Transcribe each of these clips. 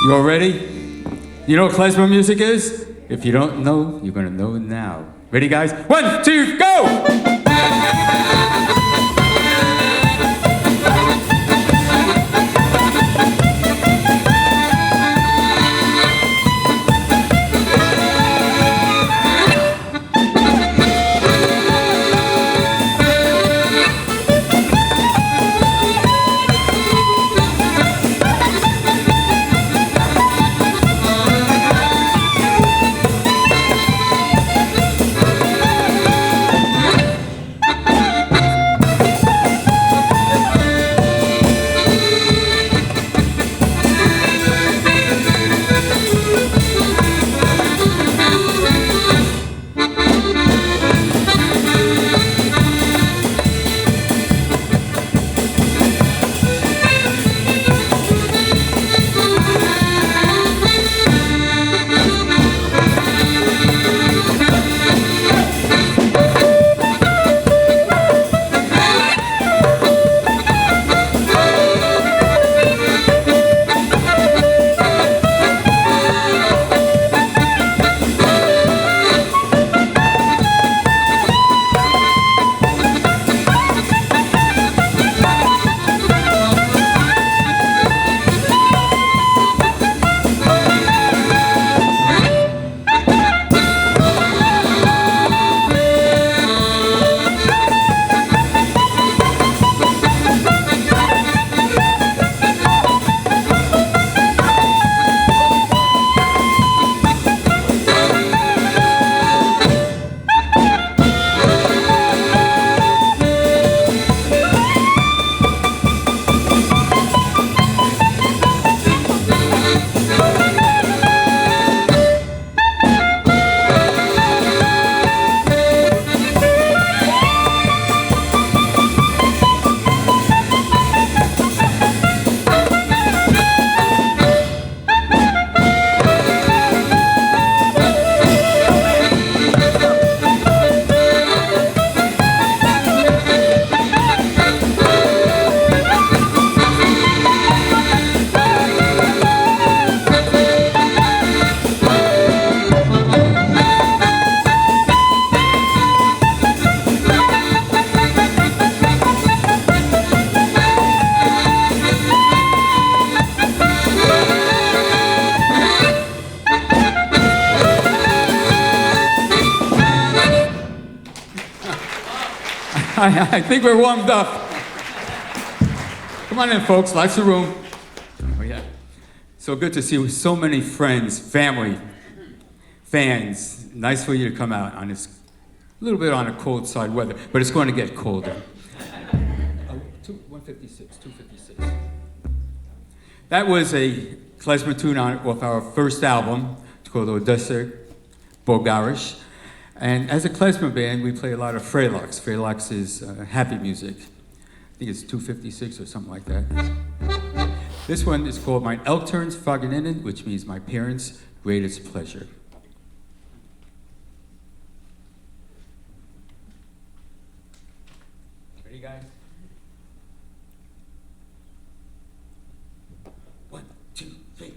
You all ready? You know what klezmer music is? If you don't know, you're gonna know now. Ready, guys? 1, 2, go! I think we're warmed up. Come on in, folks. Life's a room. Oh, yeah. So good to see so many friends, family, fans. Nice for you to come out on this little bit on a cold side weather, but it's going to get colder. 256. That was a klezmer tune off our first album. It's called Odessa Klezmer. And as a klezmer band, we play a lot of freylekhs. Freylekhs is happy music. I think it's 256 or something like that. This one is called Mein Eltern's Vergnügen, which means my parents' greatest pleasure. Ready, guys? 1, 2, 3.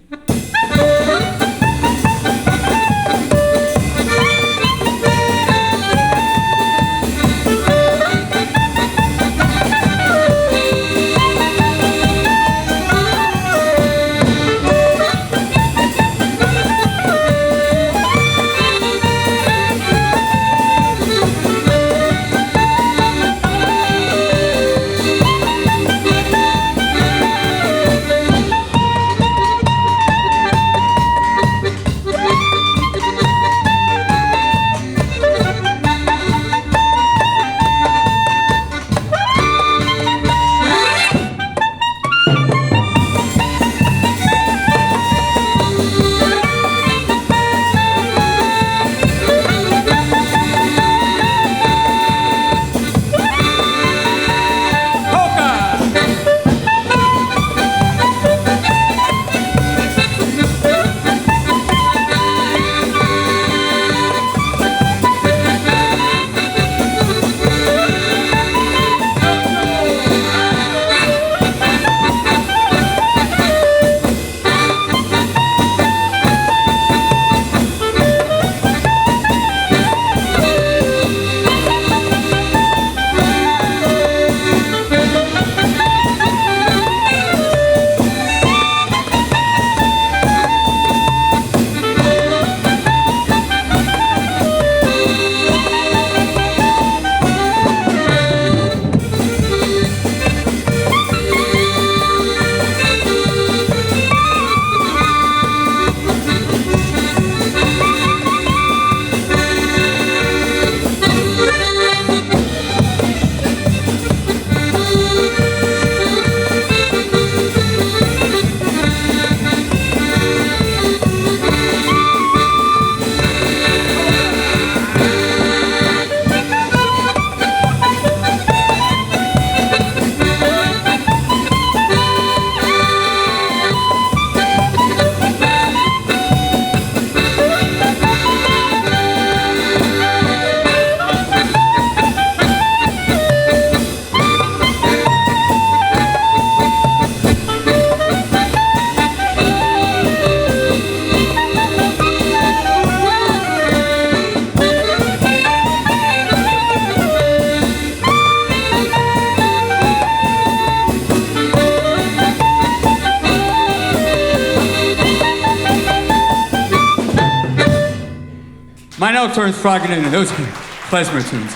Meinel turns Froggen in those klezmer tunes.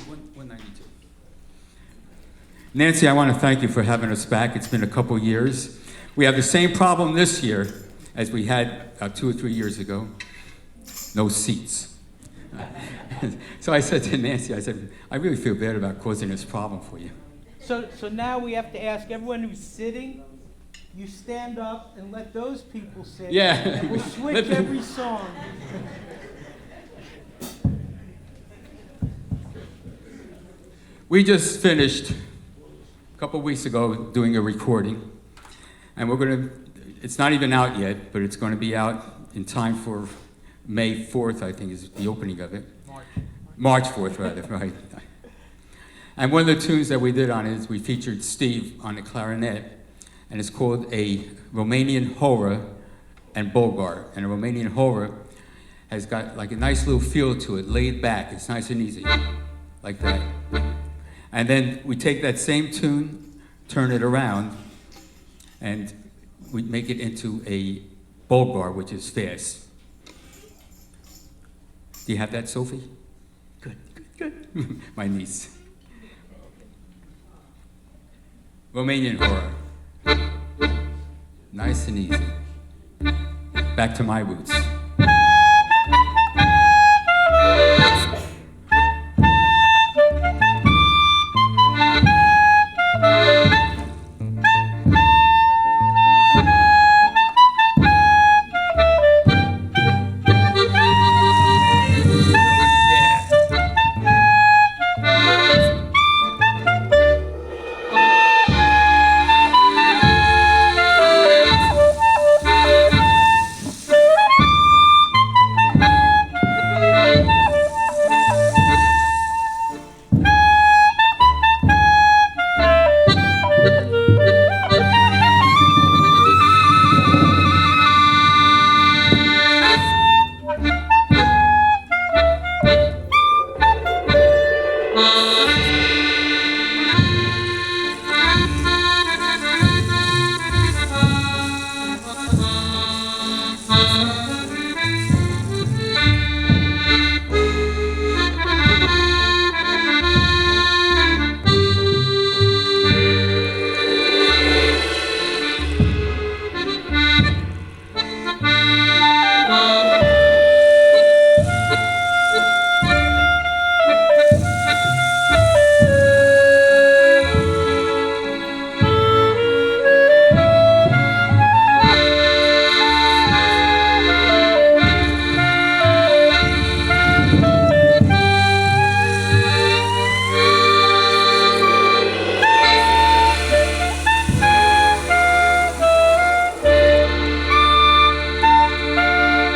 192. Nancy, I want to thank you for having us back. It's been a couple years. We have the same problem this year as we had 2 or 3 years ago. No seats. So I said to Nancy, I really feel bad about causing this problem for you. So now we have to ask everyone who's sitting, you stand up and let those people sit. Yeah. We'll switch every song. We just finished a couple weeks ago doing a recording, and it's not even out yet, but it's going to be out in time for May 4th, I think, is the opening of it. March 4th, rather, right. And one of the tunes that we did on it is we featured Steve on the clarinet, and it's called a Romanian horror and Bulgar. And a Romanian horror has got like a nice little feel to it, laid back. It's nice and easy, like that. And then we take that same tune, turn it around, and we make it into a Bulgar, which is fast. Do you have that, Sophie? Good, good, good. My niece. Romanian horror. Nice and easy. Back to my roots.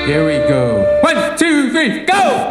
Here we go. 1, 2, 3, go!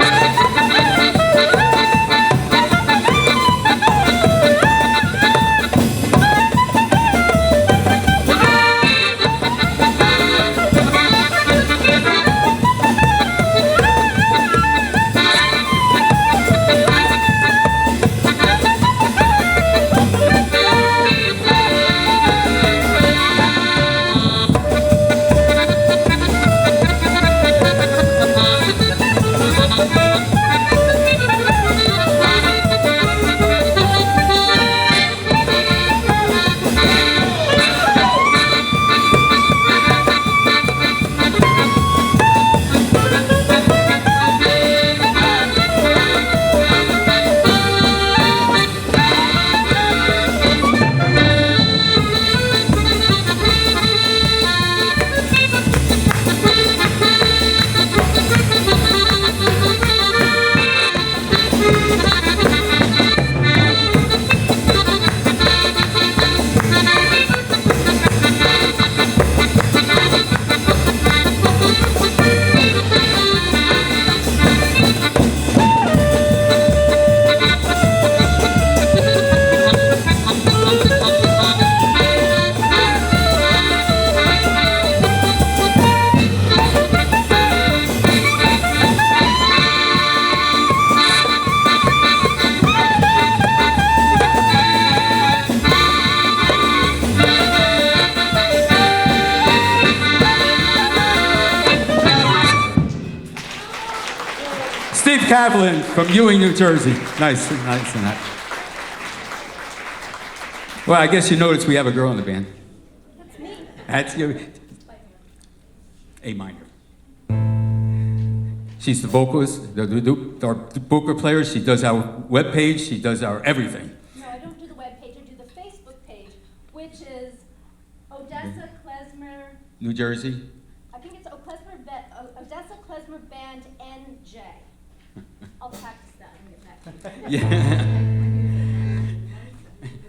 Kaplan from Ewing, New Jersey. Nice and that. Well, I guess you noticed we have a girl in the band. That's me. That's you. A minor. She's the vocalist, our poker player. She does our webpage. She does our everything. No, I don't do the web page. I do the Facebook page, which is Odessa Klezmer. New Jersey. I think it's Odessa Klezmer Band NJ. I'll practice that and get back to you. Yeah.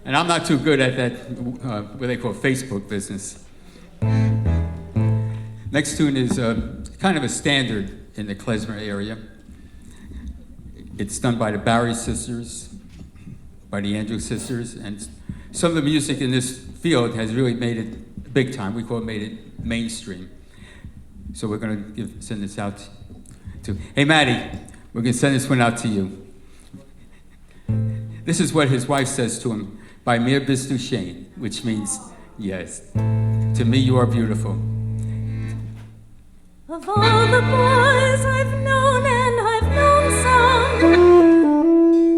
And I'm not too good at that, what they call Facebook business. Next tune is kind of a standard in the Klezmer area. It's done by the Barry sisters, by the Andrew sisters, and some of the music in this field has really made it big time. We call it made it mainstream. So we're going to send this out to, hey Maddie, we're going to send this one out to you. This is what his wife says to him, by mir bist du schön, which means, yes, to me you are beautiful. Of all the boys I've known, and I've known some,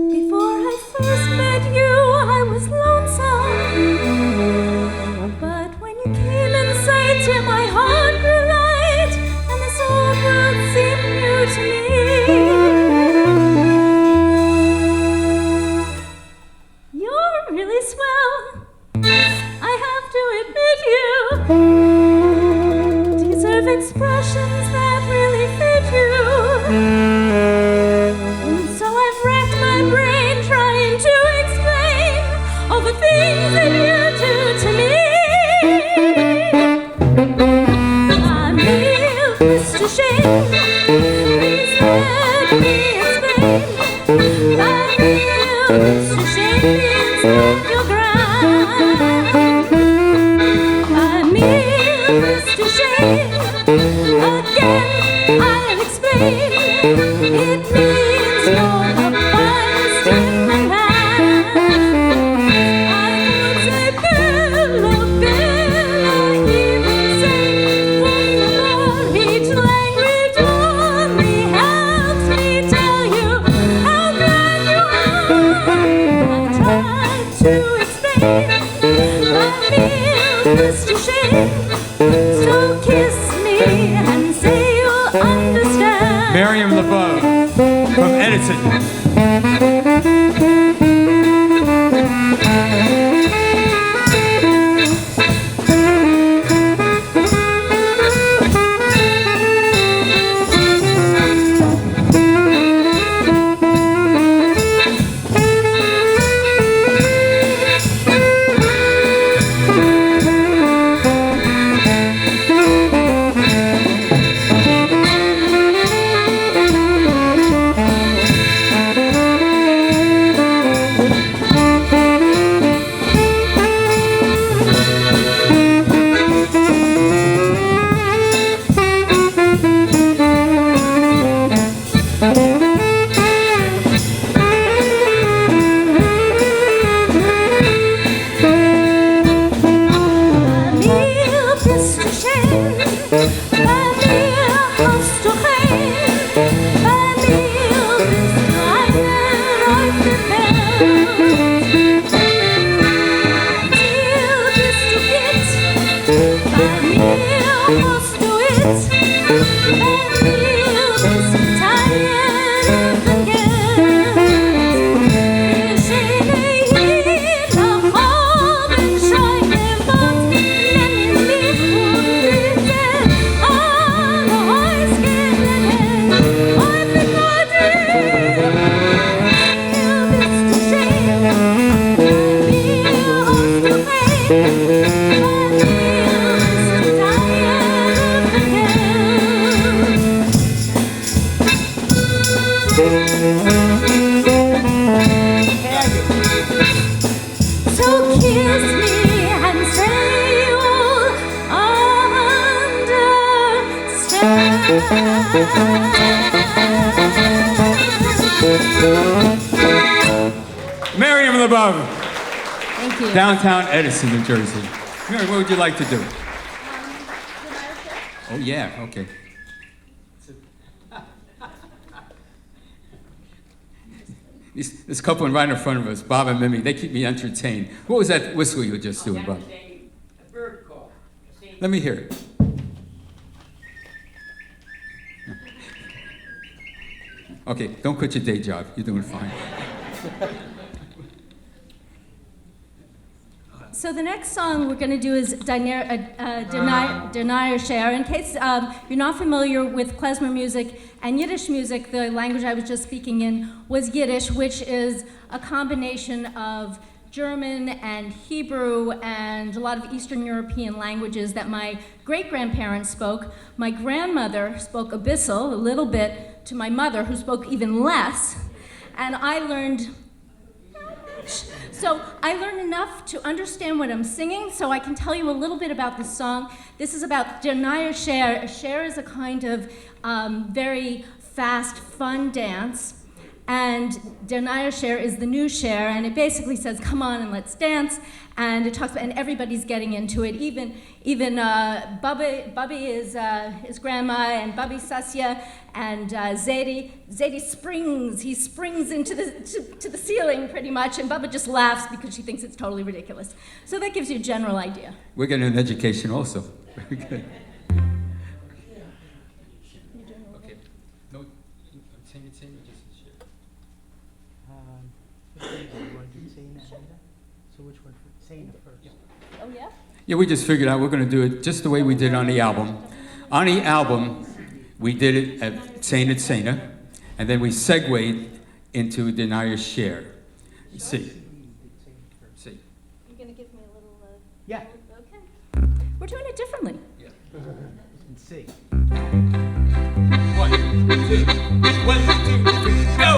before I first met you I was lonesome. But when you came in sight, my heart grew light, and this old world seemed new to me. You're really swell, I have to admit you deserve expressions that really fit you. And so I've racked my brain trying to explain all the things that you do to me. I'm real Mr. Shane, please let me explain. I'm real Mr. Shane, please stand your ground. I'm real Mr. Shane. Again, I'll explain. It means you're a fine stick in my hand. I would say Bella, Bella, even say Bella. Each language only helps me tell you how glad you are. I tried to explain. I'm real Mr. Shane. So kiss me and say you'll understand. Miriam LeBeau from Edison. Miriam LeBeau. Thank you. Downtown Edison, New Jersey. Miriam, what would you like to do? Oh, yeah, okay. This couple right in front of us, Bob and Mimi, they keep me entertained. What was that whistle you were just doing, Bob? A bird call. Let me hear it. Okay, don't quit your day job. You're doing fine. So the next song we're going to do is Deny or Share. In case you're not familiar with klezmer music and Yiddish music, the language I was just speaking in was Yiddish, which is a combination of German and Hebrew and a lot of Eastern European languages that my great-grandparents spoke. My grandmother spoke abyssal, a little bit, to my mother, who spoke even less. And I learned enough to understand what I'm singing, so I can tell you a little bit about this song. This is about Deny or Share. A share is a kind of very fast, fun dance. And Deny or Share is the new share, and it basically says, come on and let's dance. And it talks about, and everybody's getting into it. Even Bubby is grandma, and Bubby Sasya, and Zadie springs. He springs into to the ceiling pretty much, and Bubba just laughs because she thinks it's totally ridiculous. So that gives you a general idea. We're getting an education also. Very good. Okay. No, sing it, just share. So which one? Saying it first. Oh, yeah? Yeah, we just figured out we're going to do it just the way we did on the album. On the album, we did it at Sena, and then we segued into Deny or Share. See. You're going to give me a little... Yeah. Okay. We're doing it differently. Yeah. And see. 1, 2, 1, 2, 3, go!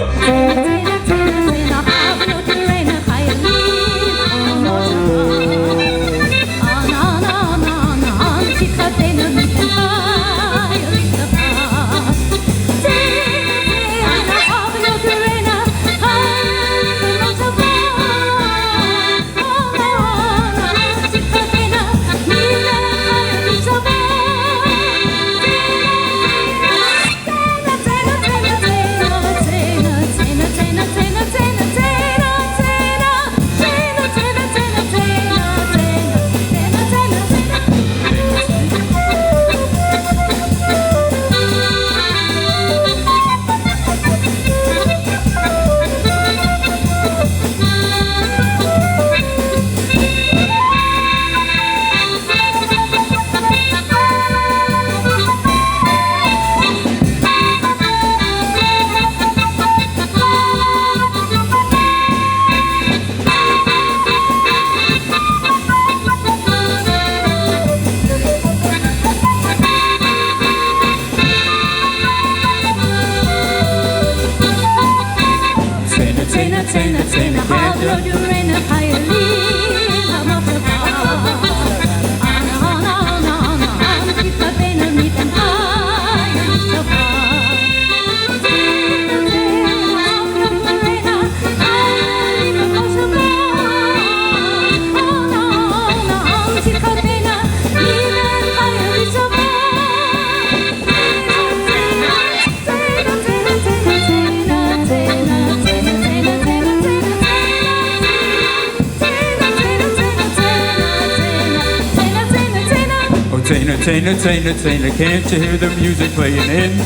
Taina, can't you hear the music playing in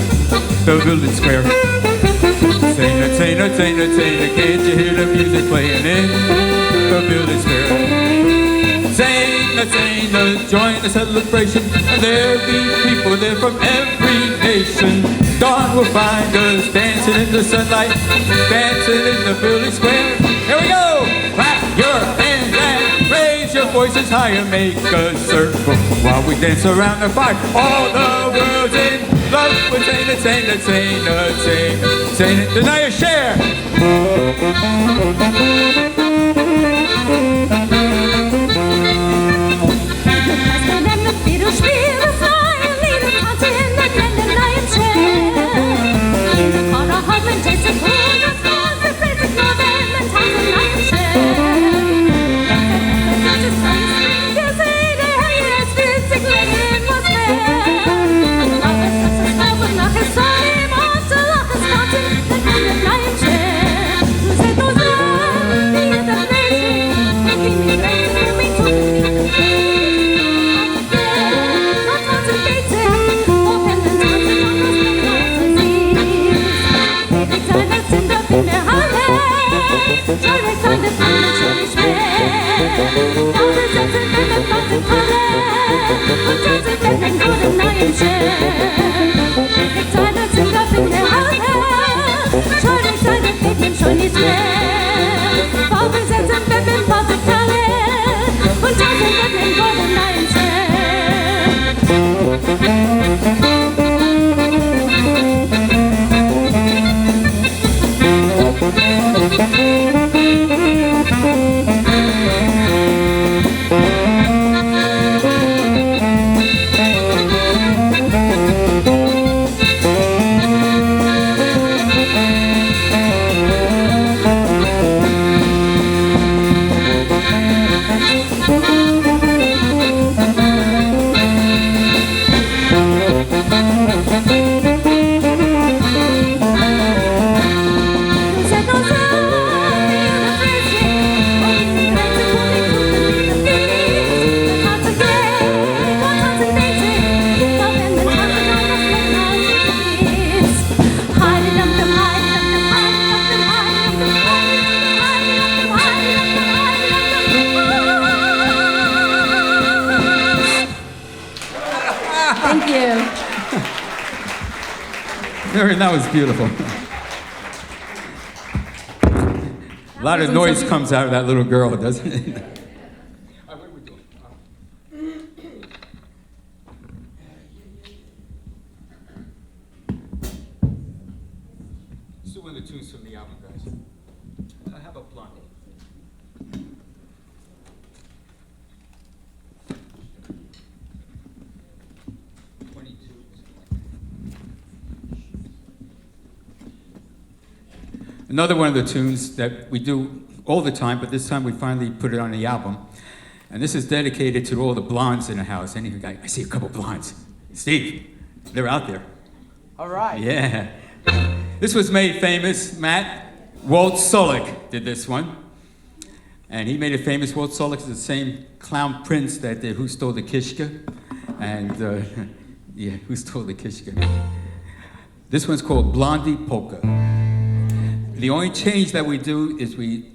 the building square? Taina, can't you hear the music playing in the building square? Taina, join the celebration, and there'll be people there from every nation. Dawn will find us dancing in the sunlight, dancing in the building square. Here we go! Clap your hands and raise your voices higher, make a circle while we dance around the fire. All the world's in love with Taina, Deny or Share. Who's Thank you. Marion, that was beautiful. A lot of noise comes out of that little girl, doesn't it? What are we doing? Let's do one of the tunes from the album, guys. I have a blonde. Another one of the tunes that we do all the time, but this time we finally put it on the album. And this is dedicated to all the blondes in the house. Any guy, I see a couple blondes. Steve, they're out there. All right. Yeah. This was made famous. Walt Solik did this one. And he made it famous. Walt Solik is the same clown prince that did Who Stole the Kishka? And, yeah, Who Stole the Kishka? This one's called Blondie Polka. The only change that we do is we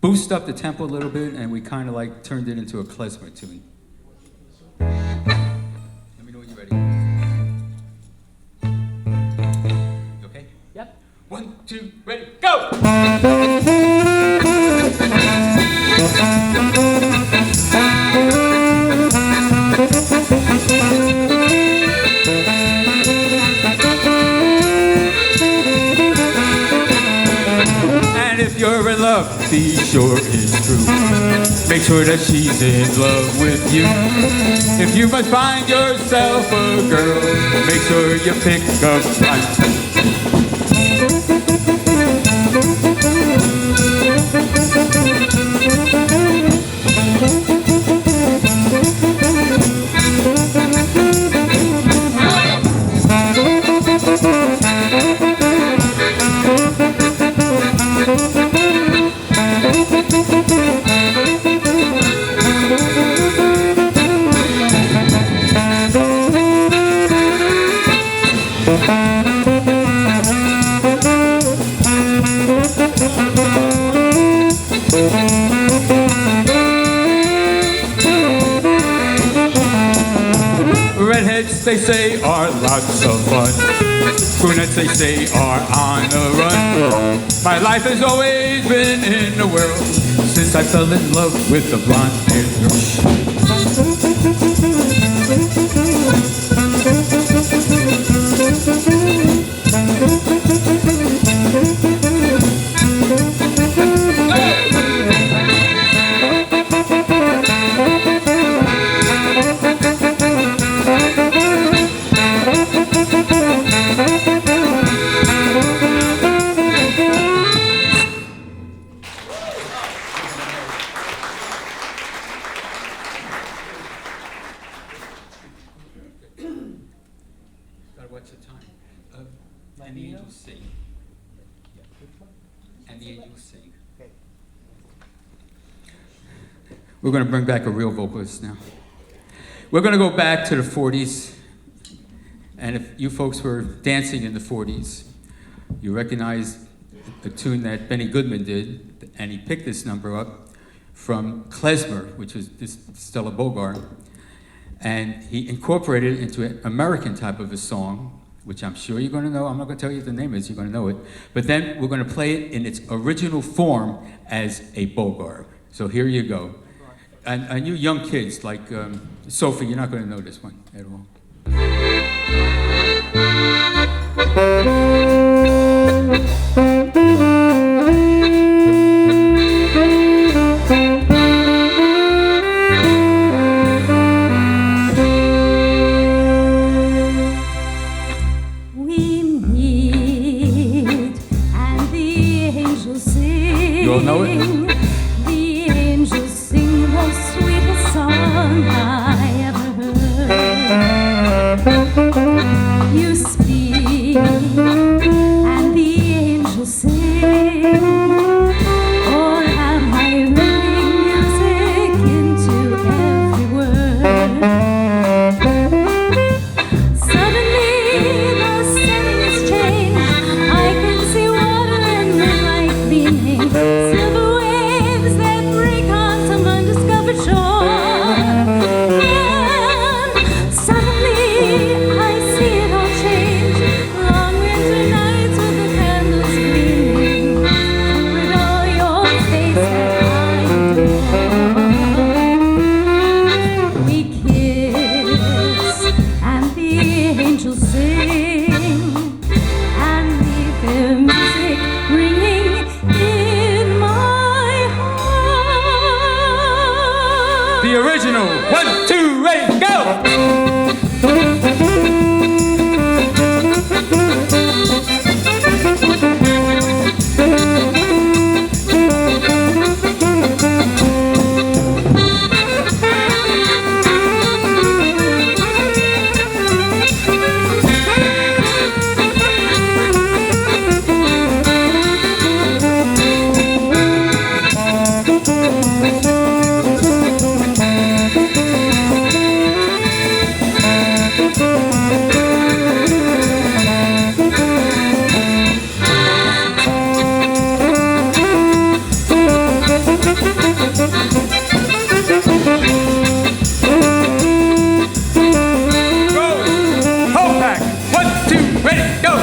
boost up the tempo a little bit, and we kind of like turned it into a klezmer tune. Let me know when you're ready. Okay? Yep. 1, 2, ready, go! If you're in love, be sure it's true. Make sure that she's in love with you. If you must find yourself a girl, make sure you pick up right. Redheads, they say, are lots of fun. Brunettes, they say, are on a run. My life has always been in the world since I fell in love with the blonde-haired girl. What's the time? And the angels sing. And the angels sing. Okay. We're going to bring back a real vocalist now. We're going to go back to the 40s. And if you folks were dancing in the 40s, you recognize the tune that Benny Goodman did, and he picked this number up from Klezmer, which was this Stella Bogart, and he incorporated it into an American type of a song, which I'm sure you're going to know. I'm not going to tell you what the name is, you're going to know it. But then we're going to play it in its original form as a Bogart. So here you go. And you young kids, like Sophie, you're not going to know this one at all. You all know it? The angels sing the sweetest song I ever heard. You speak 1, 2, ready, go! Polka! 1, 2, ready, go!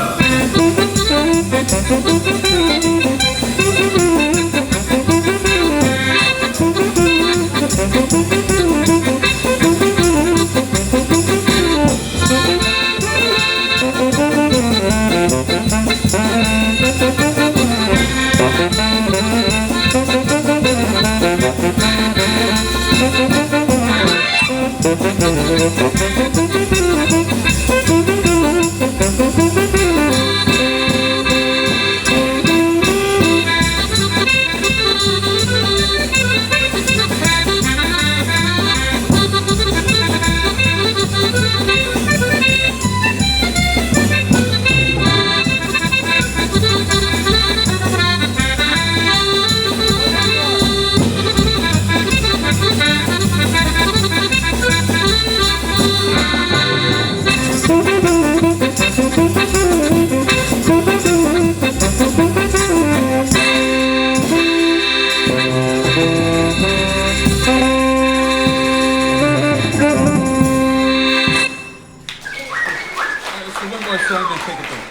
One more song, then take a break.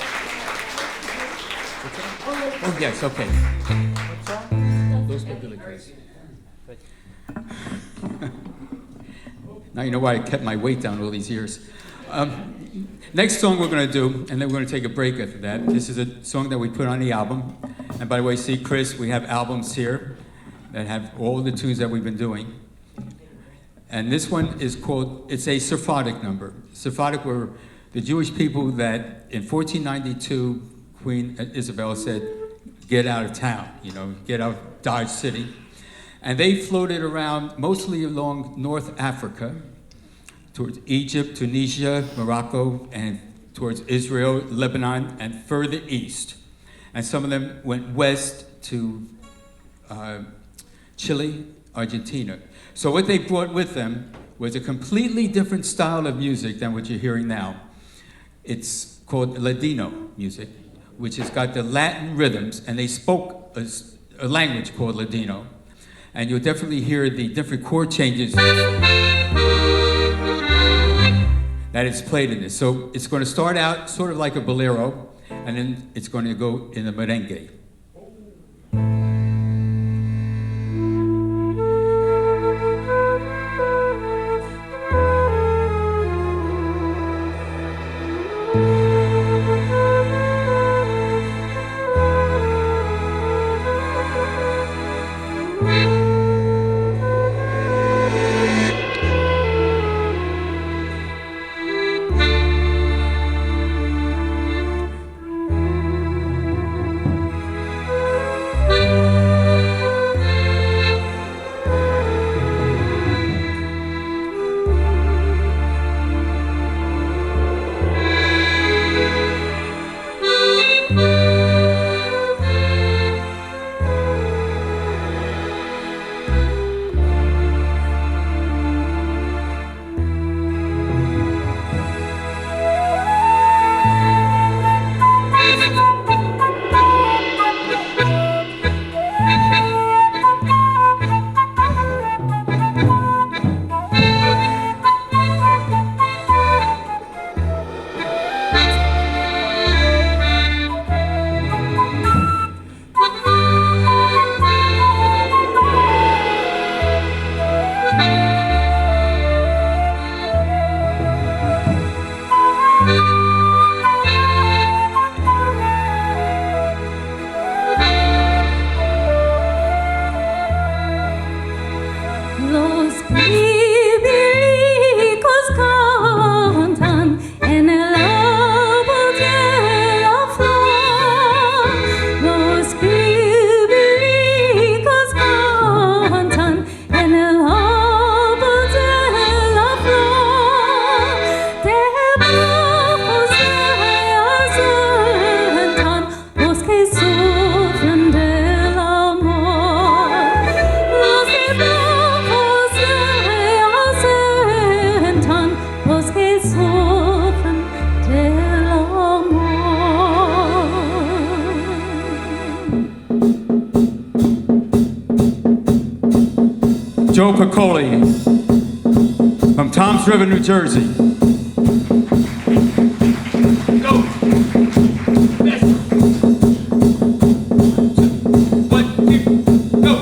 Oh, yes, okay. What song? Those were really crazy. Now you know why I kept my weight down all these years. Next song we're going to do, and then we're going to take a break after that. This is a song that we put on the album. And by the way, see, Chris, we have albums here that have all the tunes that we've been doing. And this one is called, it's a Sephardic number. Sephardic were the Jewish people that in 1492, Queen Isabel said, get out of town, you know, get out of Dodge City. And they floated around mostly along North Africa, towards Egypt, Tunisia, Morocco, and towards Israel, Lebanon, and further east. And some of them went west to Chile, Argentina. So what they brought with them was a completely different style of music than what you're hearing now. It's called Ladino music, which has got the Latin rhythms, and they spoke a language called Ladino. And you'll definitely hear the different chord changes that it's played in this. So it's going to start out sort of like a bolero, and then it's going to go in the merengue. Joe Piccoli from Toms River, New Jersey. Go! Yes. 1, 2, go!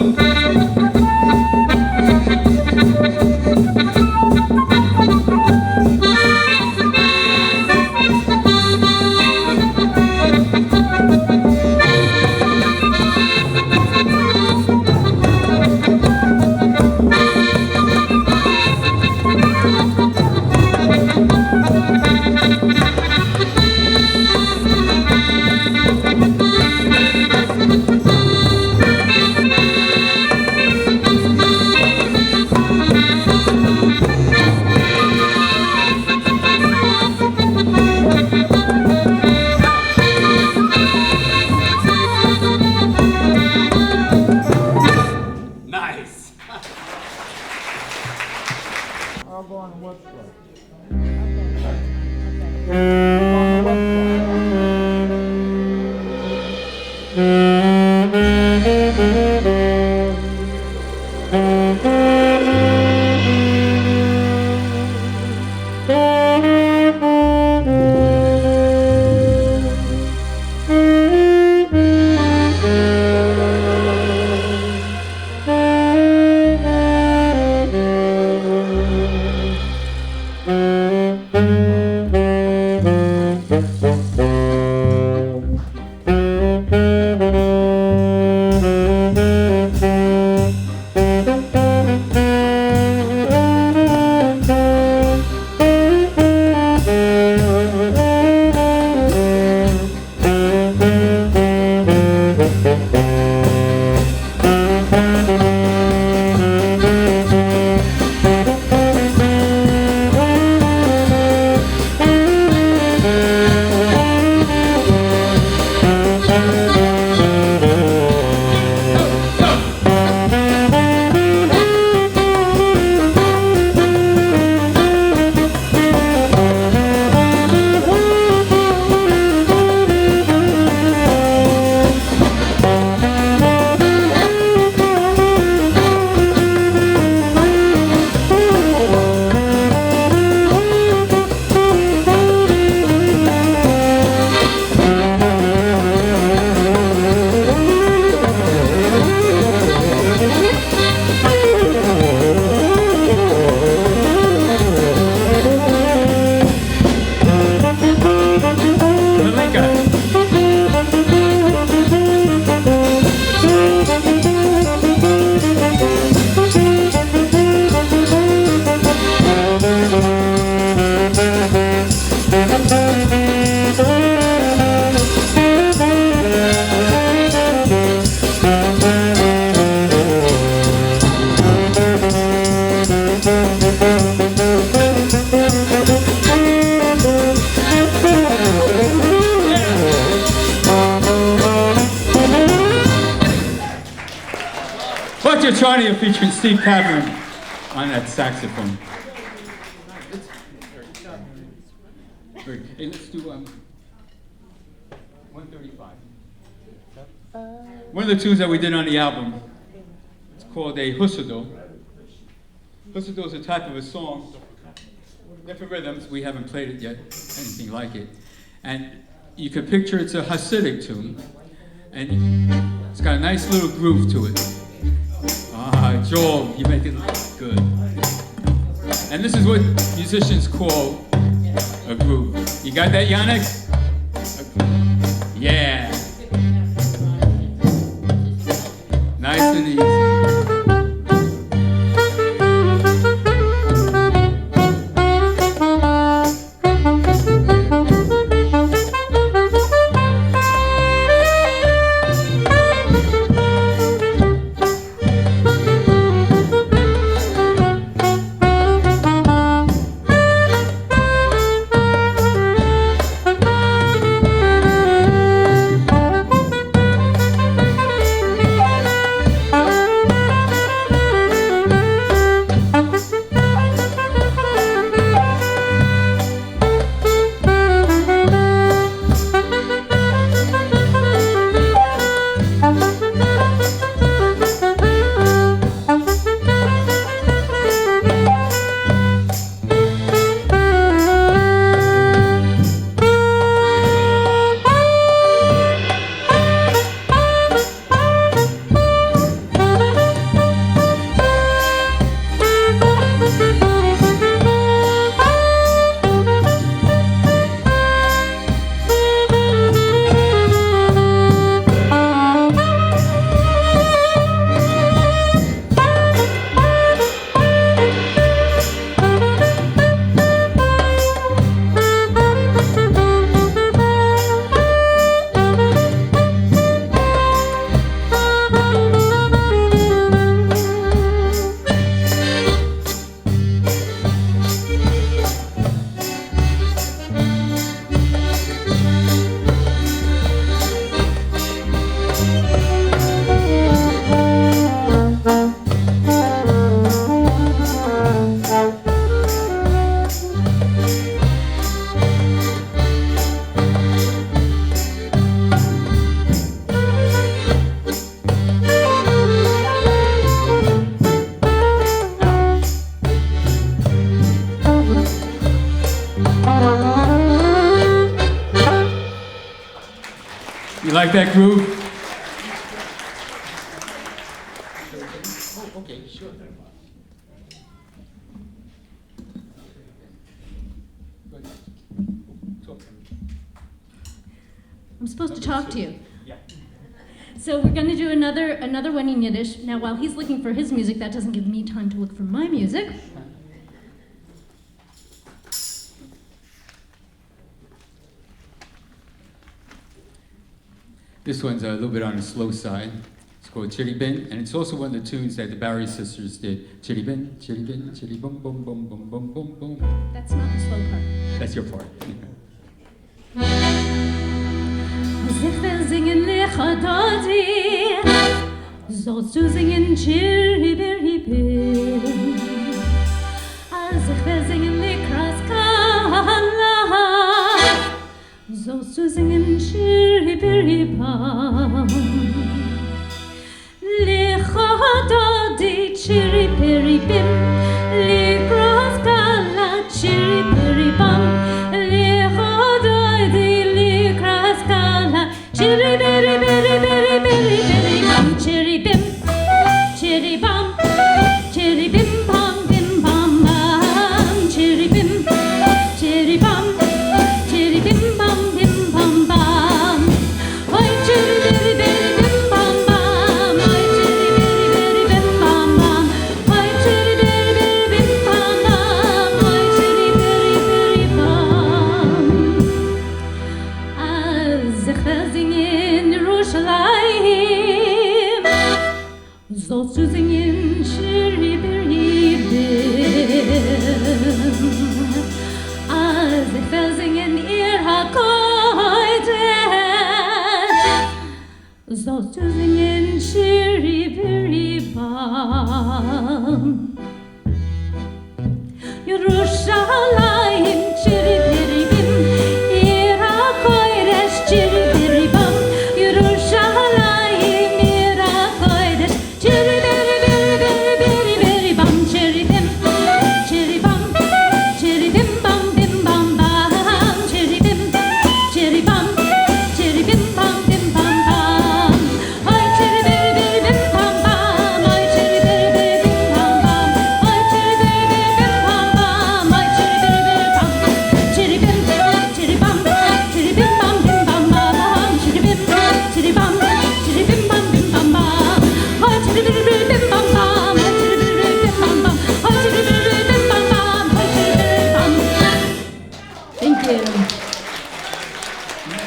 Nice. I'll go on the website. Okay. On the Buster Charney featuring Steve Cameron on that saxophone. Hey, let's do 135. One of the tunes that we did on the album, it's called a hussado. Hussado is a type of a song, different rhythms. We haven't played it yet, anything like it. And you can picture it's a Hasidic tune, and it's got a nice little groove to it. Ah, Joel, you make it look good. And this is what musicians call a groove. You got that, Yannick? Yeah. Nice and easy. You like that groove? Oh, okay, sure. I'm supposed to talk to you. Yeah. So we're going to do another one in Yiddish. Now, while he's looking for his music, that doesn't give me time to look for my music. This one's a little bit on the slow side. It's called Chitty Bin, and it's also one of the tunes that the Barry sisters did. Chitty Bin, chitty bum bum bum bum bum bum bum. That's not the slow part. That's your part. Als ich will singen Lechododi, sollst du singen Chiribiribim. Als ich will singen Lekraskala, sollst du singen Chiribiribam. Lechododi Chiribiribim, Lekraskala Chiribiribam. Lechododi Lekraskala Chiribiribiribiribiribam. Chiribim, chiribam, chiribim bam bim bam bam. Chiribim, chiribam, chiribim bam bim bam bam. Oy chiribiribiribim bam bam. Oy chiribiribiribim bam bam. Oy chiribiribiribim bam bam. Oy chiribiribiribam. Az ich will singen Yerushalayim, sollst du singen Chiribiribim. Az ich will singen Ir HaKodesh, sollst du singen Chiribiribam. Yerushalayim Chiribiribim, Ir HaKodesh Chiribiribam. Yerushalayim Ir HaKodesh Chiribiribiribiribam. Chiribim, chiribam, chiribim bam bim bam bam. Chiribim, chiribam, chiribim bam bim bam bam. Oy chiribiribiribim bam bam. Oy chiribiribiribim bam bam. Oy chiribiribiribim bam bam. Oy chiribiribiribam. Chiribim, chiribam, chiribim bam bim bam bam. Chiribim, chiribam, chiribim bam bim bam bam. Oy chiribiribiribim bam bam. Oy chiribiribiribim bam bam. Oy chiribiribiribim bam bam. Oy chiribiribiribam. Thank you.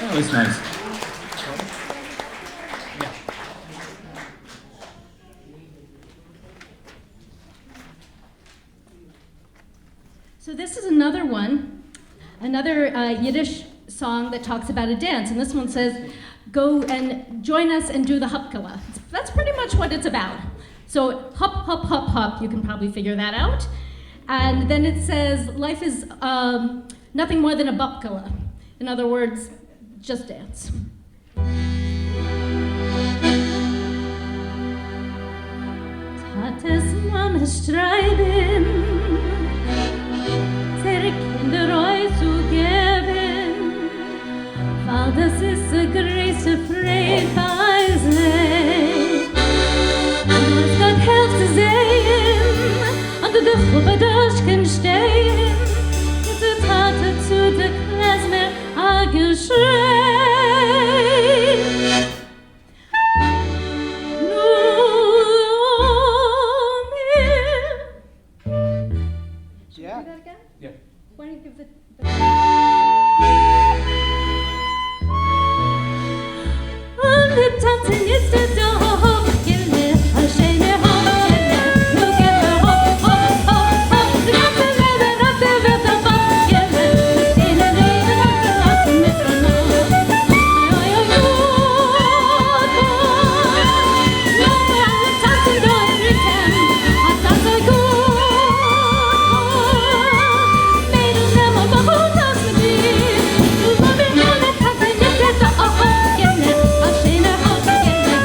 That was nice. So this is another one, another Yiddish song that talks about a dance, and this one says, "Go and join us and do the hupkala." That's pretty much what it's about. So hup, hup, hup, hup. You can probably figure that out. And then it says, "Life is nothing more than a bupkala." In other words, just dance. Tates Mama streiben, seine Kinder euch zu geben, weil das ist eine große Freude bei sich. Und was Gott hilft zu sehen, und du dich über das kann stehen, ist die Tate zu der Klezmer geschrien. Yeah. Do that again? Yeah. Why don't you give the Und wir tanzen jetzt so hoch, Gille, a schöne Hochgille. Nu geht der hoch, hoch, hoch, hoch. Die ganze Welt auf der Welt auf Hochgille. In der Leben abgelassen mit Renault. Oi, oi, oi, oi. Ja, wir alle tanzen durch Rhythm. Und das sei gut. Mädels, nimm mal gut aus mit dir. Du sollst mich alle tanzen jetzt so hoch, Gille, a schöne Hochgille.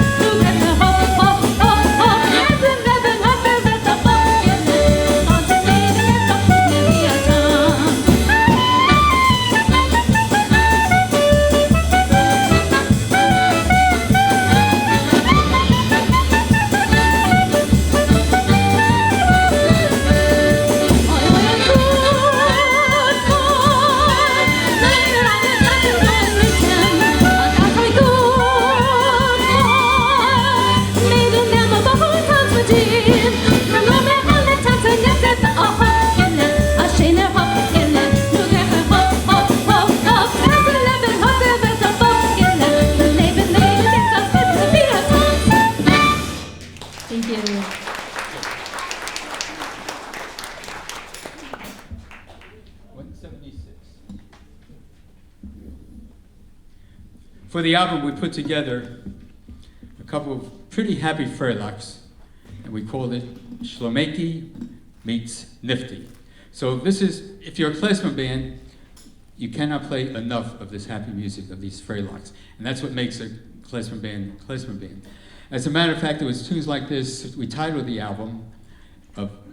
For the album, we put together a couple of pretty happy freylekhs, and we called it Shlomeki Meets Nifty. So this is, if you're a klezmer band, you cannot play enough of this happy music of these freylekhs, and that's what makes a klezmer band a klezmer band. As a matter of fact, it was tunes like this we titled the album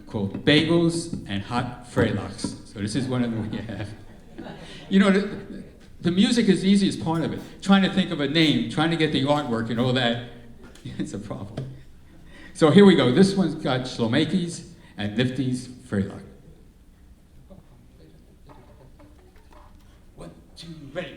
called Bagels and Hot Freylekhs. So this is one of them we have. You know, the music is the easiest part of it. Trying to think of a name, trying to get the artwork and all that, it's a problem. So here we go. This one's got Shlomekis and Nifty's Freylekh. 1, 2, ready.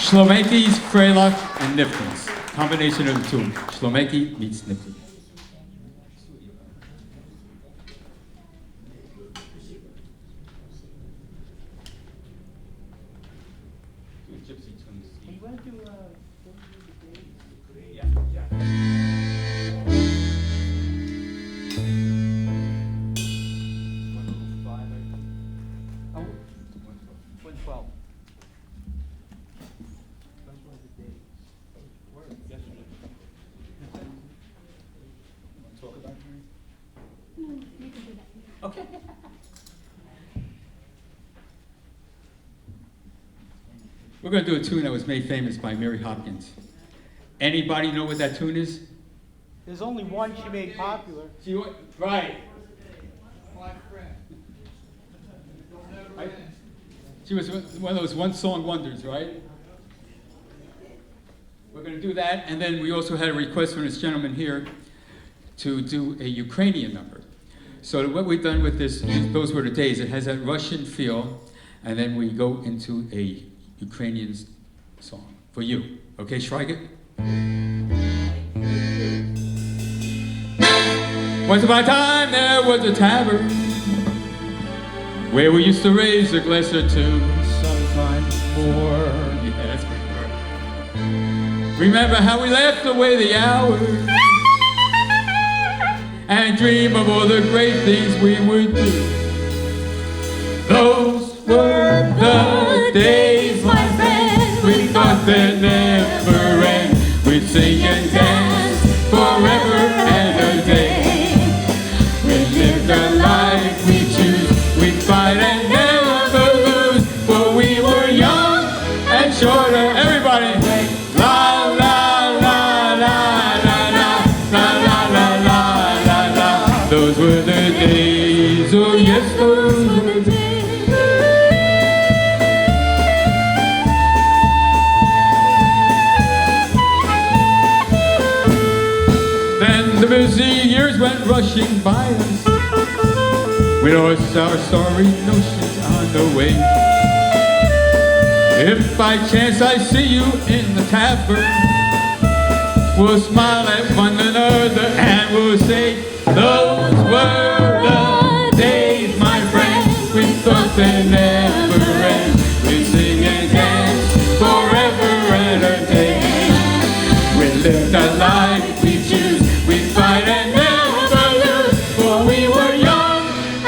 Shlomekis, Freylekh, and Nifty's. Combination of the two. Shlomeki meets Nifty. Gypsy tunes. You want to do, oh, 112. Okay. We're going to do a tune that was made famous by Mary Hopkins. Anybody know what that tune is? There's only one she made popular. Right. She was one of those one-song wonders, right? We're going to do that, and then we also had a request from this gentleman here to do a Ukrainian number. So what we've done with this, those were the days, it has that Russian feel, and then we go into a Ukrainian song for you. Okay, Schweiger? Once upon a time there was a tavern where we used to raise a glass or two, sometimes more. Yeah, that's pretty good. Remember how we laughed away the hours and dream of all the great things we would do. Those were the days, my friend, we thought they'd never end. We'd sing and dance forever and a day. We lived a life we choose, we'd fight and never lose, for we were young and short those were the days. Then the busy years went rushing by us. We lost our sorry notions on the way. If by chance I see you in the tavern, we'll smile at one another and we'll say, those were the days, my friend. We thought they never end. We sing and dance forever and a day. We lived a life we choose. We fight and never lose. For we were young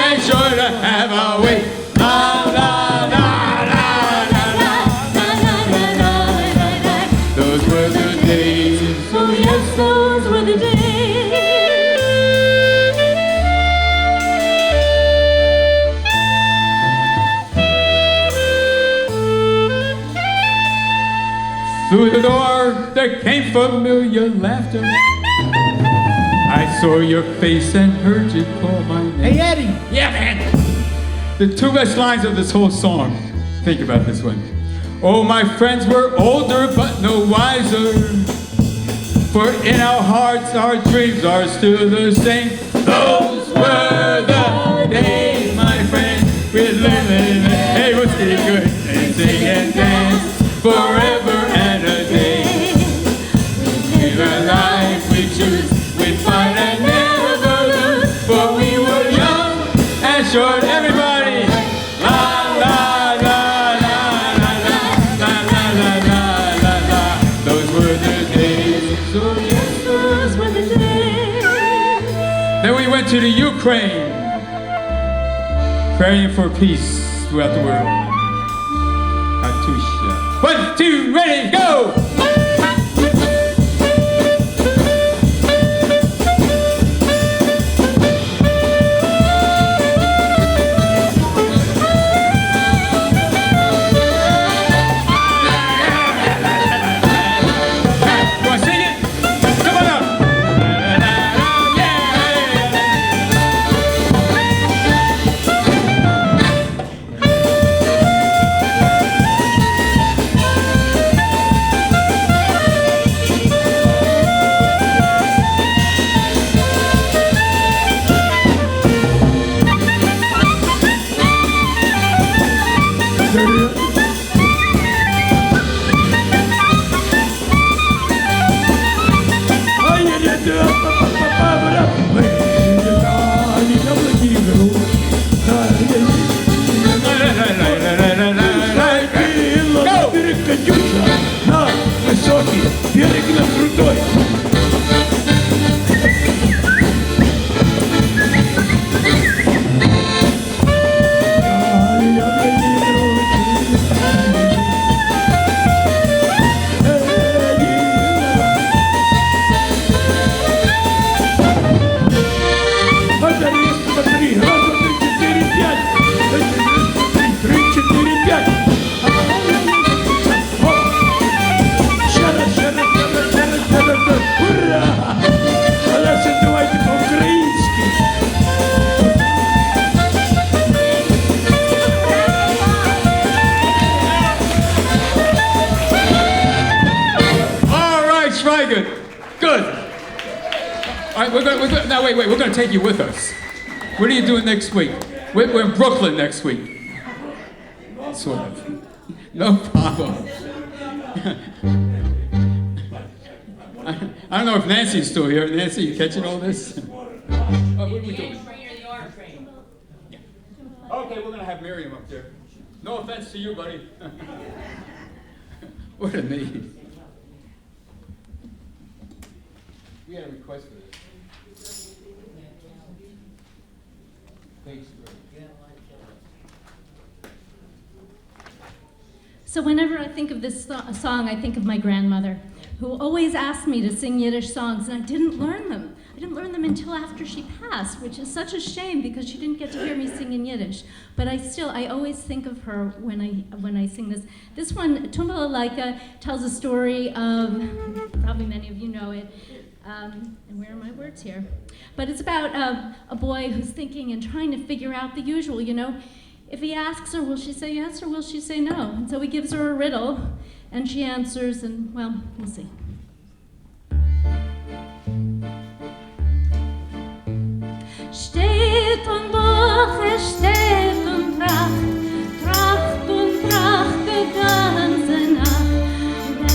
and sure to have our way. La la la la la la la la la la la. Those were the days. Oh yes, those were the days. Through the door there came familiar laughter. I saw your face and heard you call my name. Hey, Eddie. Yeah, man. The two best lines of this whole song. Think about this one. Oh, my friends were older but no wiser. For in our hearts our dreams are still the same. Those were the days, my friend. We're living. Hey, what's getting good? And sing and dance forever and a day. We live a life we choose. We fight and never lose. For we were young and short. Everybody. La la la la la la la la la la la la. Those were the days. So yes, Those were the days. then we went to the Ukraine, praying for peace throughout the world. Katusha. 1, 2, ready, go! You wanna sing it? Come on up! На высокий берег на крутой. Good. All right, now wait, we're going to take you with us. What are you doing next week? We're in Brooklyn next week. Sort of. No problem. I don't know if Nancy's still here. Nancy, you catching all this? What are we doing? Okay, we're going to have Miriam up there. No offense to you, buddy. What a need. We had a request for this. Thanks, So whenever I think of this song, I think of my grandmother, who always asked me to sing Yiddish songs, and I didn't learn them. I didn't learn them until after she passed, which is such a shame because she didn't get to hear me sing in Yiddish. But I always think of her when I sing this. This one, Tumba Laika, tells a story of, probably many of you know it, And where are my words here? But it's about a boy who's thinking and trying to figure out the usual, you know. If he asks her, will she say yes or will she say no? And so he gives her a riddle, and she answers, and, well, we'll see. Steht und Woche, steht und Tracht, Tracht und Tracht die ganze Nacht.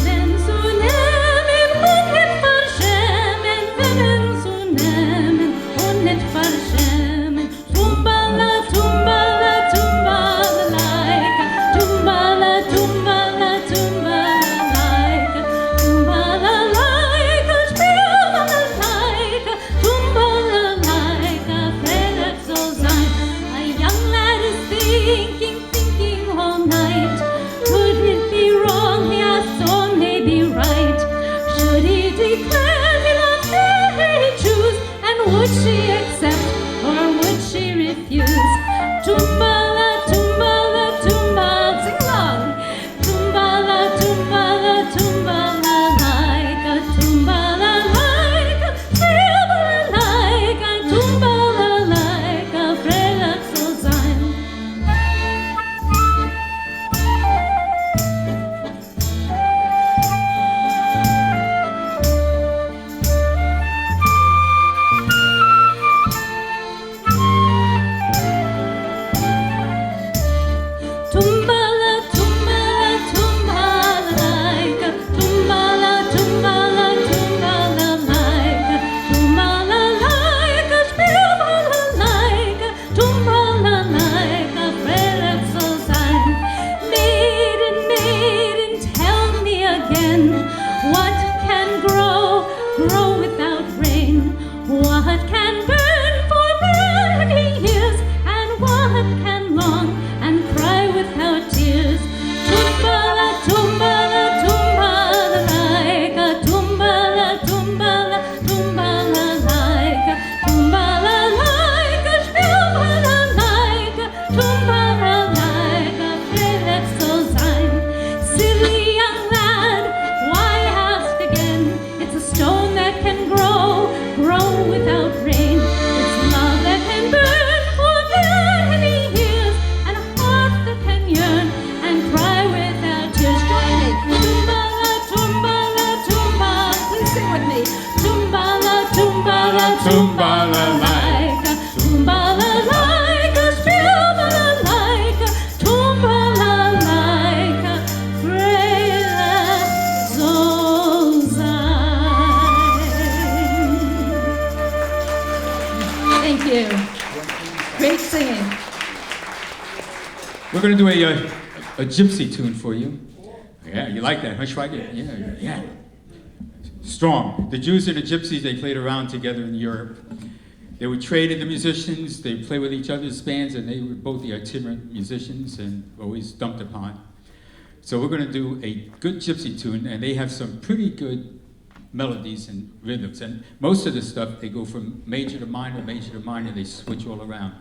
Werden zu nehmen und nicht verschämen, werden zu nehmen und nicht verschämen. Tumbala, tumbala, tumbala, laika, tumbala, tumbala, tumbala, laika, tumbala, laika, tumbala, laika, tumbala, laika, freylekhs soll sein. A young lad is thinking all night. Could it be wrong? He asks, or maybe right. Should he declare he loves her, he choose? And would she accept, or would she refuse? Tumbala, tumbala, tumbala, sing along. Tumbala, tumbala, tumbala, laika, tumbala, laika, tumbala, laika, tumbala, laika, freylekhs soll sein. Tumbala, tumbala, tumbala, laika, tumbala, tumbala, tumbala, laika, tumbala, laika, tumbala, laika, tumbala, laika, freylekhs soll sein. Maiden, maiden, tell me again, what can grow without rain? What can burn for many years, and what can long and cry without tears? Tumbala, tumbala, tumbala, laika, tumbala, tumbala, tumbala, laika, tumbala, laika, tumbala, laika, tumbala, laika, freylekhs soll sein. Silly young lad, why ask again? It's a stone that can grow without rain. It's love that can burn for many years, and a heart that can yearn and cry without tears. Join me. Tumbala, tumbala, tumbala. Please sing with me. Tumbala, tumbala, tumbala, laika, tumbala, laika, tumbala, laika, tumbala, laika, freylekhs soll sein. Thank you. Great singing. We're going to do a gypsy tune for you. Yeah, you like that, huh, Schweiger? Yeah. Strong. The Jews and the Gypsies, they played around together in Europe. They would trade in the musicians, they play with each other's bands, and they were both the itinerant musicians and always dumped upon. So we're going to do a good gypsy tune, and they have some pretty good melodies and rhythms. And most of the stuff, they go from major to minor, they switch all around.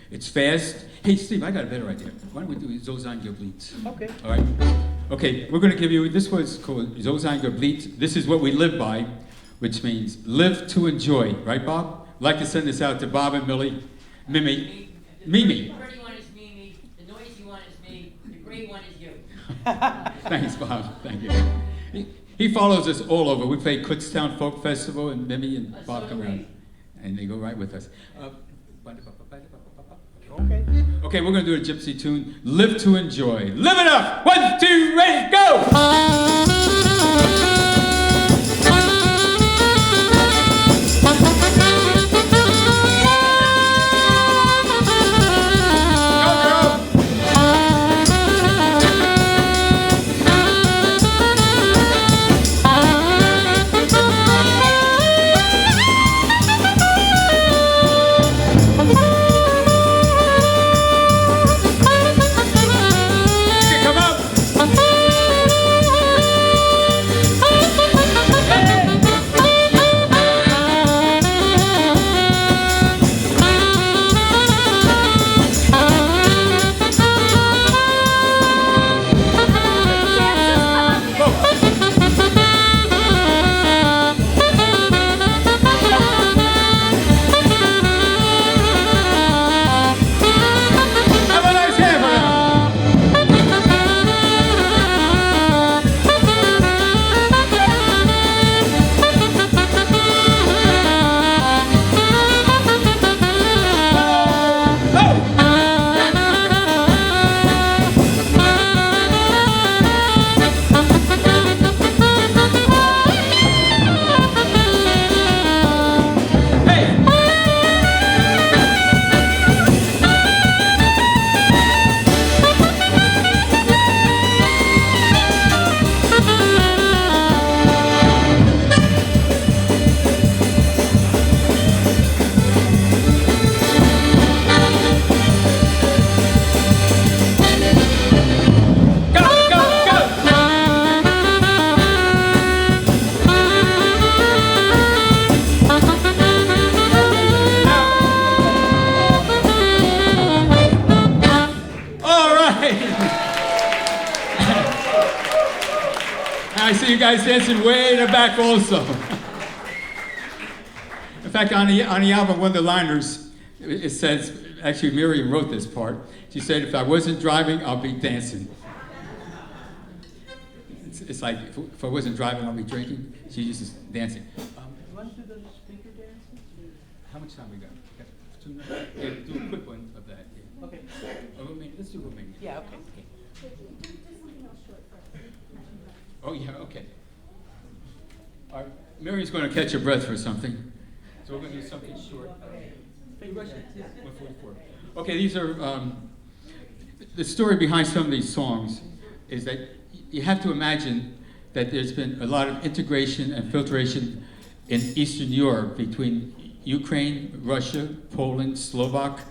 It's fast. Hey, Steve, I got a better idea. Why don't we do Zozan Gebliet? Okay. All right? Okay, we're going to give you, this was called Zozan Gebliet. This is what we live by, which means live to enjoy. Right, Bob? I'd like to send this out to Bob and Mimi. The pretty one is Mimi, the noisy one is me, the great one is you. Thanks, Bob. Thank you. He follows us all over. We play Kutztown Folk Festival, and Mimi and Bob come around, and they go right with us. Okay. Okay, we're going to do a gypsy tune. Live to enjoy. Live it up! 1, 2, ready, go! Come up! I see you guys dancing way in the back also. In fact, on the album, one of the liners, it says, actually Miriam wrote this part. She said, if I wasn't driving, I'll be dancing. It's like, if I wasn't driving, I'll be drinking. She uses dancing. You want to do the speaker dances? How much time we got? We got 2 minutes? Yeah, do a quick one of that. Yeah. Okay. Romanian. Let's do Romanian. Yeah, okay. Oh, yeah, okay. All right, Miriam's going to catch her breath for something. So we're going to do something short. You rush it? 144. Okay, these are, the story behind some of these songs is that you have to imagine that there's been a lot of integration and filtration in Eastern Europe between Ukraine, Russia, Poland, Slovak,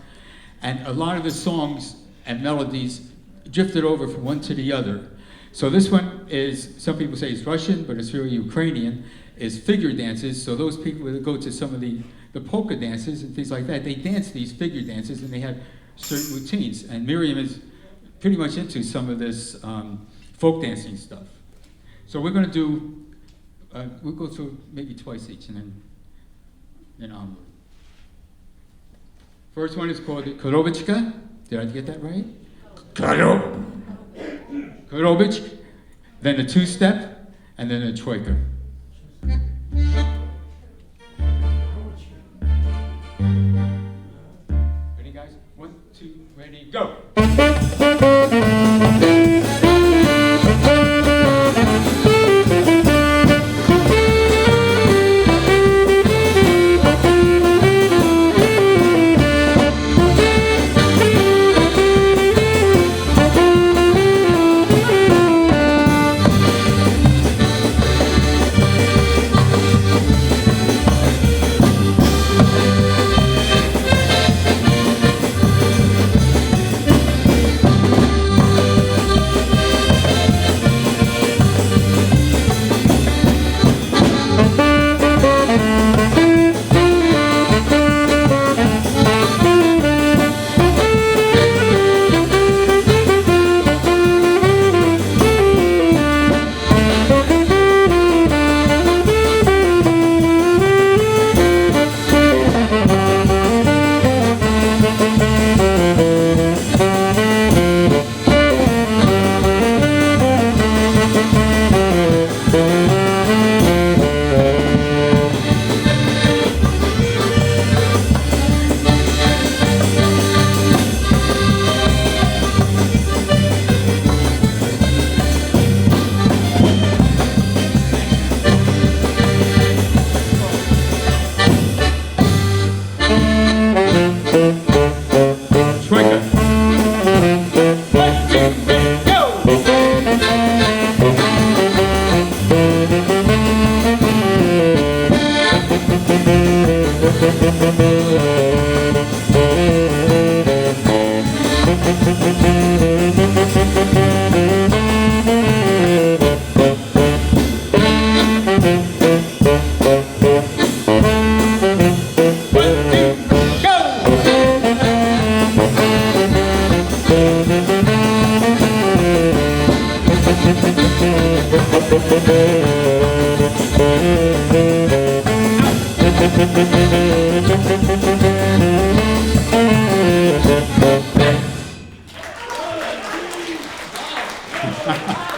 and a lot of the songs and melodies drifted over from one to the other. So this one is, some people say it's Russian, but it's really Ukrainian, is figure dances. So those people that go to some of the polka dances and things like that, they dance these figure dances and they have certain routines. And Miriam is pretty much into some of this folk dancing stuff. So we're going to do, we'll go through maybe twice each and then onward. First one is called Korovichka. Did I get that right? Korovich, then a 2-step, and then a troika. Ready, guys? 1, 2, ready, go!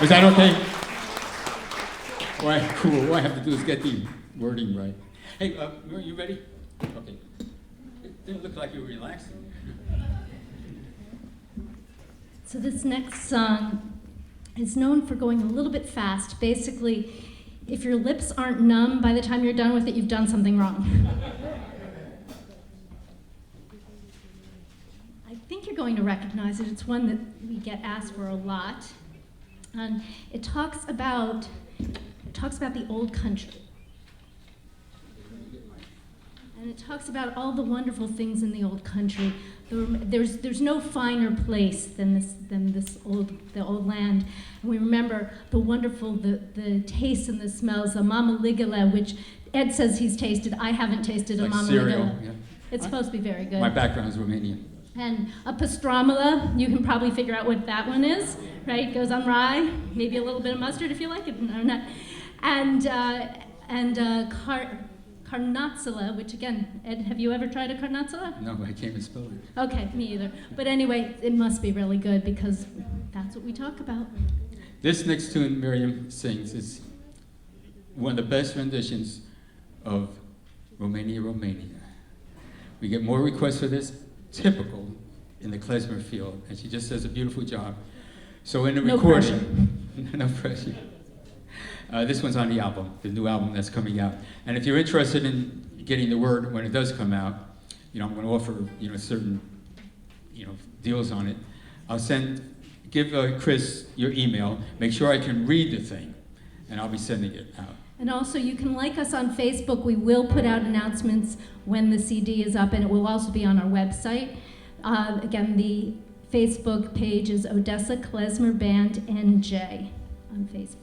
Is that okay? All right, cool. What I have to do is get the wording right. Hey, are you ready? Okay. It didn't look like you were relaxing. So this next song is known for going a little bit fast. Basically, if your lips aren't numb by the time you're done with it, you've done something wrong. I think you're going to recognize it. It's one that we get asked for a lot. And it talks about the old country. And it talks about all the wonderful things in the old country. There's no finer place than the old land. And we remember the wonderful, the taste and the smells, the mama ligala, which Ed says he's tasted. I haven't tasted a Like mama cereal, ligala. yeah. It's supposed to be very good. My background is Romanian. And a pastromala, you can probably figure out what that one is, right? Goes on rye, maybe a little bit of mustard if you like it, or not. And karnatsala, which again, Ed, have you ever tried a karnatsala? No, I can't even spell it. Okay, me either. But anyway, it must be really good because that's what we talk about. This next tune Miriam sings is one of the best renditions of Romania. We get more requests for this, typical in the klezmer field, and she just does a beautiful job. So in the No recording, no pressure. This one's on the album, the new album that's coming out. And if you're interested in getting the word when it does come out, I'm going to offer, certain, deals on it. Give Chris your email. Make sure I can read the thing, and I'll be sending it out. And also, you can like us on Facebook. We will put out announcements when the CD is up, and it will also be on our website. Again, the Facebook page is Odessa Klezmer Band NJ on Facebook.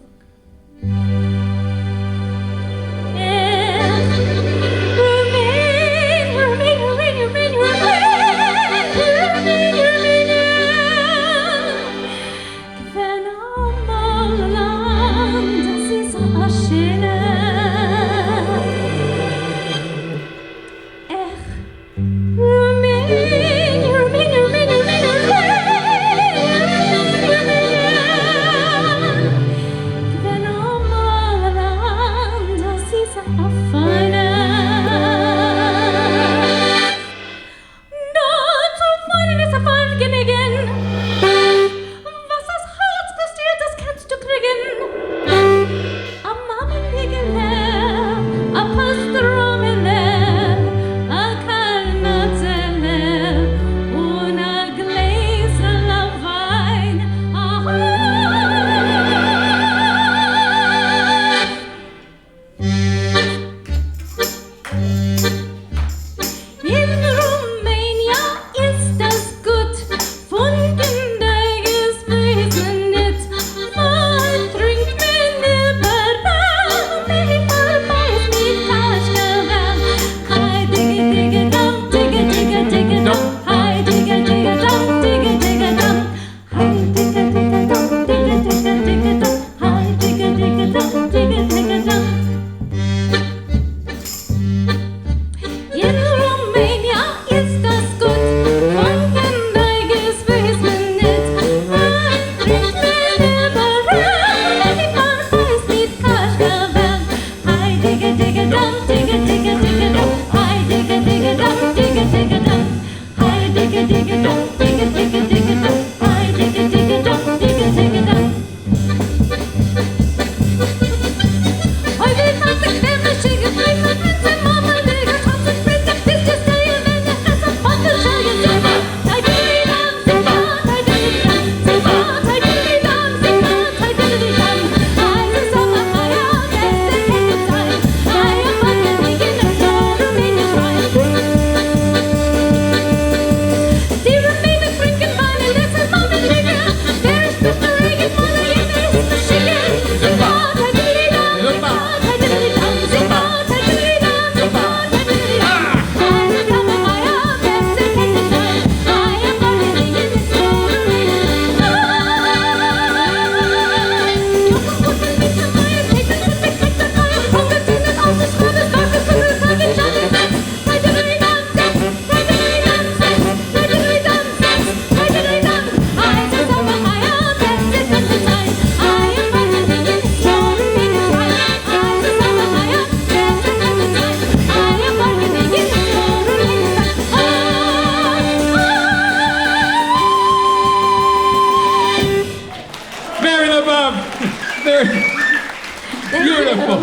Beautiful.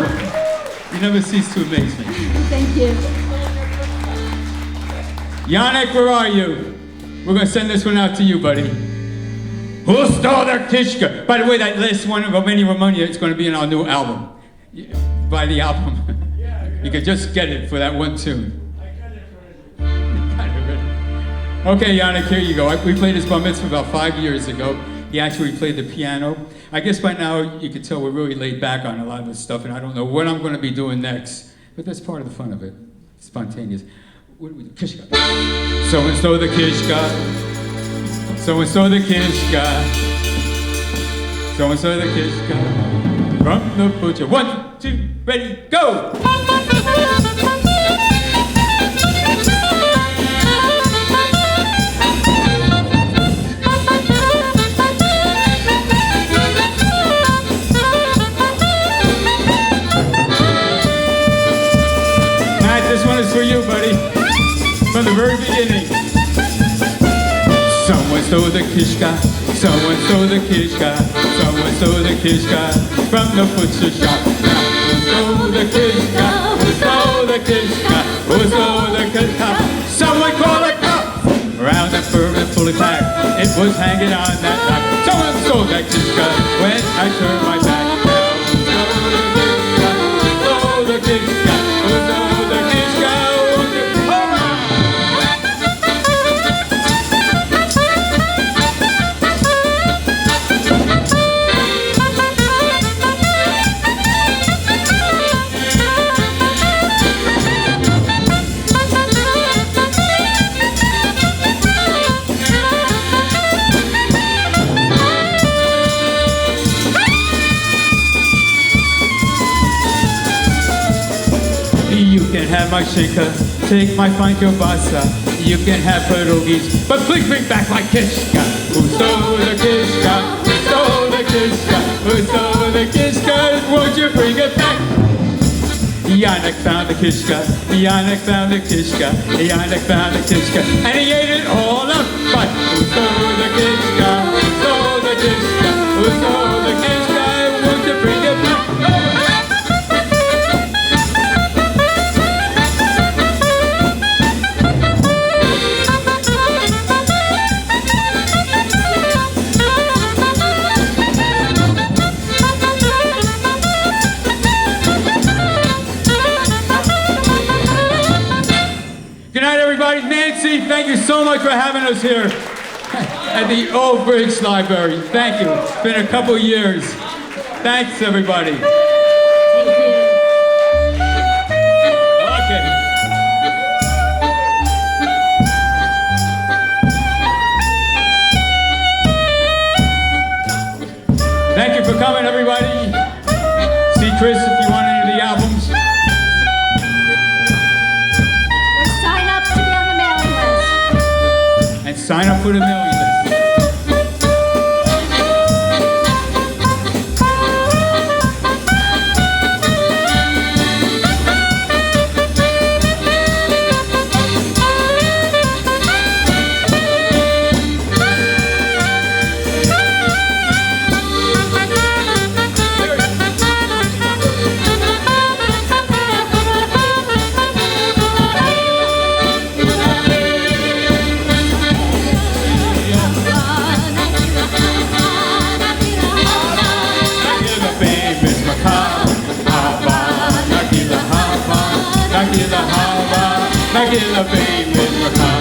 You never cease to amaze me. Thank you. Yannick, where are you? We're going to send this one out to you, buddy. Hustoder Kishka. By the way, that last one, Romania, it's going to be in our new album. Buy the album. You can just get it for that one tune. Okay, Yannick, here you go. We played his bar mitzvah about 5 years ago. He actually played the piano. I guess by now you can tell we're really laid back on a lot of this stuff, and I don't know what I'm going to be doing next. But that's part of the fun of it. Spontaneous. what do we do? Kishka. So-and-so the Kishka. So-and-so the Kishka. So-and-so the Kishka. From the butcher. 1, 2, ready, go! For you, buddy, from the very beginning. So-and-so the Kishka, so-and-so the Kishka, so-and-so the Kishka, from the butcher shop. So the Kishka, so the Kishka, so the Kishka. Someone call a cop! Round the permit fully packed, it was hanging on that back. So-and-so that Kishka, when I turned my back. So the Kishka, so the Kishka, so the Kishka. You can have my shinka, take my fine kielbasa. You can have pierogies, but please bring back my kishka. Who stole the kishka? Who stole the kishka? Who stole the kishka? Won't you bring it back? Yannick found the kishka, Yannick found the kishka, Yannick found the kishka, and he ate it all up. But who stole the kishka? Who stole the kishka? Who stole the kishka? Won't you bring it back? Nancy, thank you so much for having us here at the Old Bridge Library. Thank you. It's been a couple years. Thanks, everybody. Thank you. Okay. Thank you for coming, everybody. See Chris if you want any of the albums. Sign up for the mailing list. Nagila baby with my car.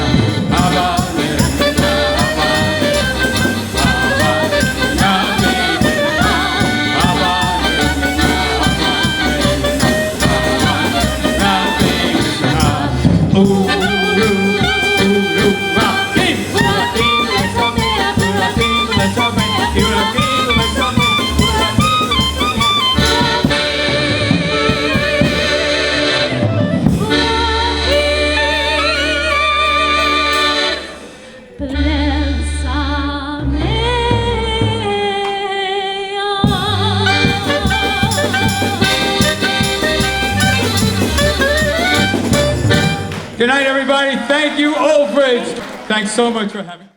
Good night, everybody. Thank you, Old Bridge. Thanks so much for having me.